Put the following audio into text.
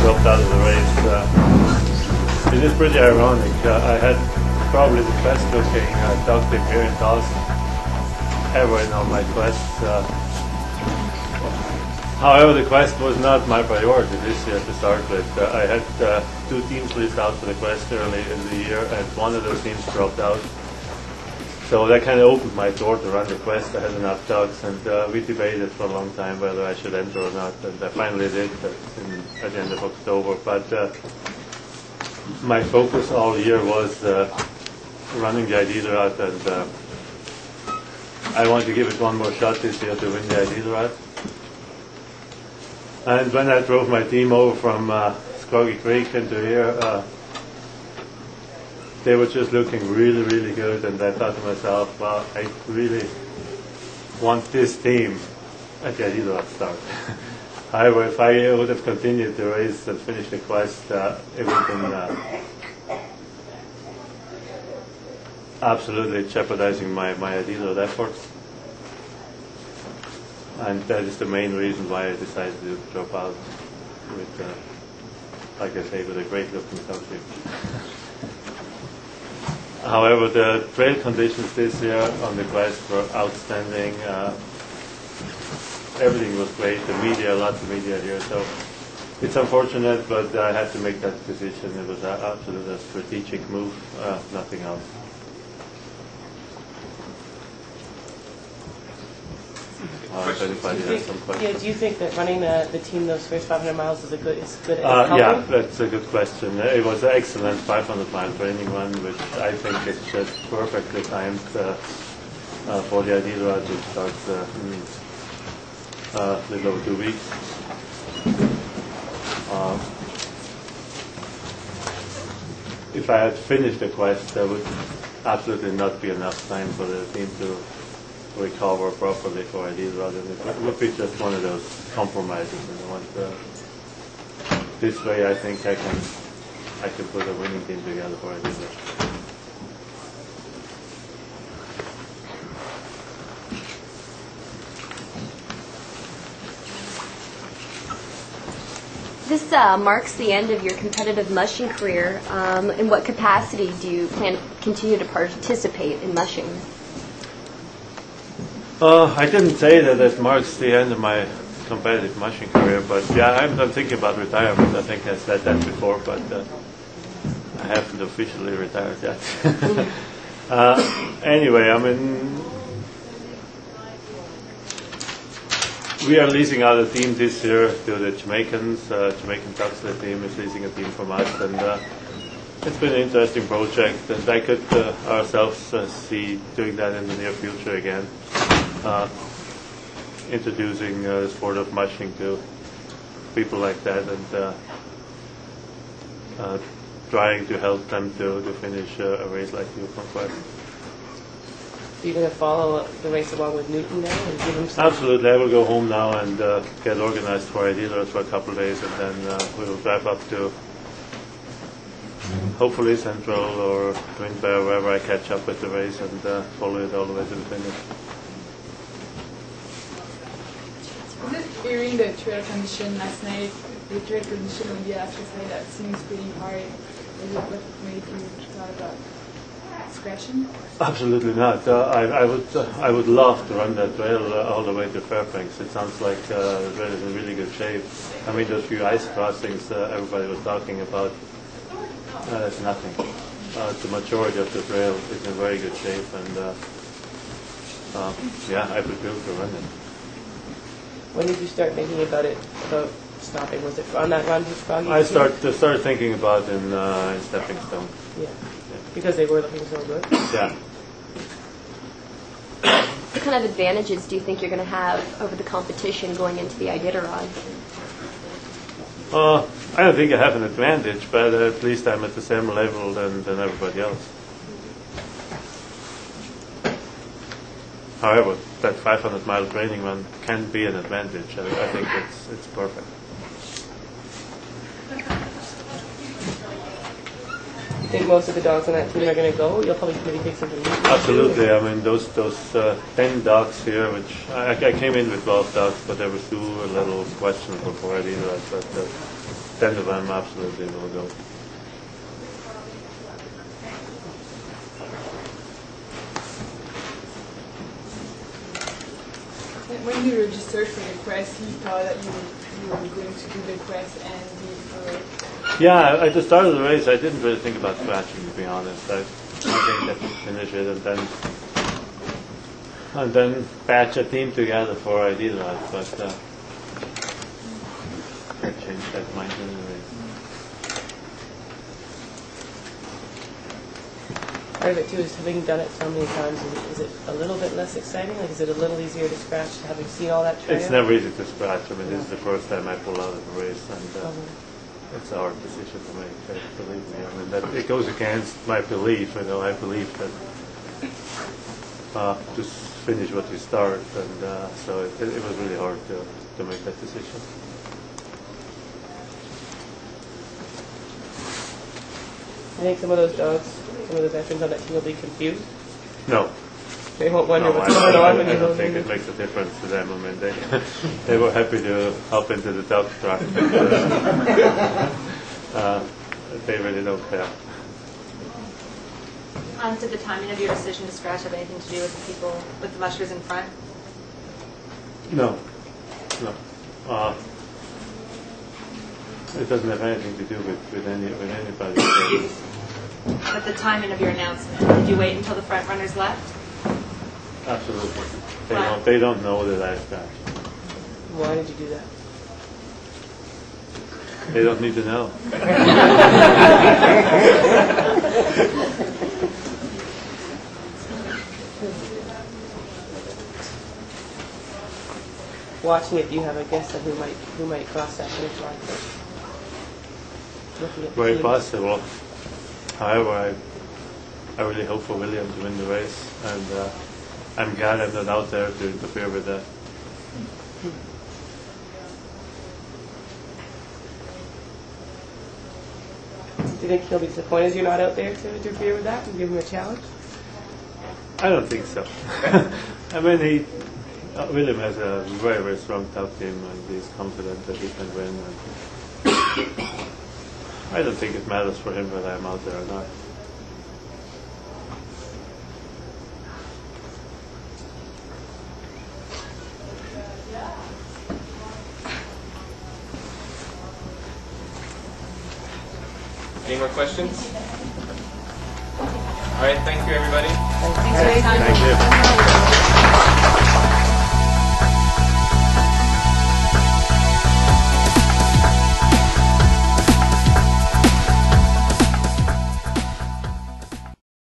dropped out of the race. It is pretty ironic. I had probably the best looking dog team here in Dawson ever in all my quests. However, the quest was not my priority this year to start with. I had 2 teams list out for the quest early in the year, and one of those teams dropped out. So that kind of opened my door to run the quest. I had enough dogs, and we debated for a long time whether I should enter or not, and I finally did at the end of October. But my focus all year was running the ideal route, and I want to give it one more shot this year to win the ideal route. And when I drove my team over from Scroggy Creek into here, they were just looking really, really good, and I thought to myself, well, I really want this team at the ideal route start. However, if I would have continued the race and finished the quest, it would have been absolutely jeopardizing my ideal route efforts. And that is the main reason why I decided to drop out with, like I say, with a great looking dog team. However, the trail conditions this year on the quest were outstanding. Everything was great. The media, lots of media here. So it's unfortunate, but I had to make that decision. It was absolutely a strategic move, nothing else. If anybody has some questions. Yeah, do you think that running the team those first 500 miles is good? Yeah, that's a good question. It was an excellent 500-mile training run, which I think is just perfectly timed for the ideal route, which starts in a little over 2 weeks. If I had finished the quest, there would absolutely not be enough time for the team to recover properly for ideal route, and it would be just one of those compromises. This way, I think I can put a winning team together for ideal route. This marks the end of your competitive mushing career. In what capacity do you plan to continue to participate in mushing? I didn't say that it marks the end of my competitive mushing career, but yeah, I'm thinking about retirement. I think I said that before, but I haven't officially retired yet. Anyway, I mean, we are leasing out a team this year to the Jamaicans. Jamaican Tuxley team is leasing a team from us, and it's been an interesting project, and I could ourselves see doing that in the near future again. Introducing the sport of mushing to people like that, and trying to help them to finish a race like the Yukon quest. Are you going to follow the race along with Newton now and give him some? Absolutely. I will go home now and get organized for ideal for a couple of days, and then we will drive up to hopefully Central or Twin Bear, wherever I catch up with the race, and follow it all the way to the finish. During the trail condition last night, the trail condition on the after side, that seems pretty hard. Is it what made you thought about scratching? Absolutely not. I would love to run that trail all the way to Fairbanks. It sounds like the trail is in really good shape. I mean, those few ice crossings everybody was talking about, that's nothing. The majority of the trail is in very good shape, and yeah, I would be able to run it. When did you start thinking about stopping? Was it on that run to Froggy? I started thinking about in Stepping Stone. Yeah. Because they were looking so good? Yeah. What kind of advantages do you think you're going to have over the competition going into the Iditarod? I don't think I have an advantage, but at least I'm at the same level than everybody else. However, that 500-mile training run can be an advantage. I think it's perfect. You think most of the dogs on that team are going to go? You'll probably maybe take some to meet. Absolutely. I mean, those 10 dogs here, which I came in with 12 dogs, but there were 2 a little questionable for ideal route. But 10 of them absolutely will go. When you registered for the quest, you thought that you were going to do the quest and the parade? Yeah, I just started the race. I didn't really think about scratching, to be honest. I think that finish it and then patch a team together before I did that. But I changed that mind in the race. Part of it too is having done it so many times. Is it a little bit less exciting? Like, is it a little easier to scratch having seen all that trail? It's never easy to scratch. I mean, this is the first time I pull out of a race, and it's a hard decision to make. Believe me. I mean, that it goes against my belief. You know, I believe that just finish what you start, and so it was really hard to make that decision. I think some of those dogs, some of the veterans on that team will be confused. No. They won't wonder No, what's going on when I you go don't think in. it makes a difference to them. I mean, they were happy to hop into the dog truck. They really don't care. Did the timing of your decision to scratch have anything to do with the people, with the mushers in front? No. It doesn't have anything to do with anybody. At the timing of your announcement, did you wait until the front runners left? Absolutely. Wow. They don't know that I scratched. Why did you do that? They don't need to know. Watching it, do you have a guess of who might cross that finish line first? Looking at the Very teams. possible. However, I really hope for William to win the race, and I'm glad I'm not out there to interfere with that. Do you think he'll be disappointed you're not out there to interfere with that and give him a challenge? I don't think so. I mean, William has a very, very strong top team, and he's confident that he can win. And I don't think it matters for him whether I'm out there or not. Any more questions? All right, thank you, everybody. Thanks for your time. Thank you.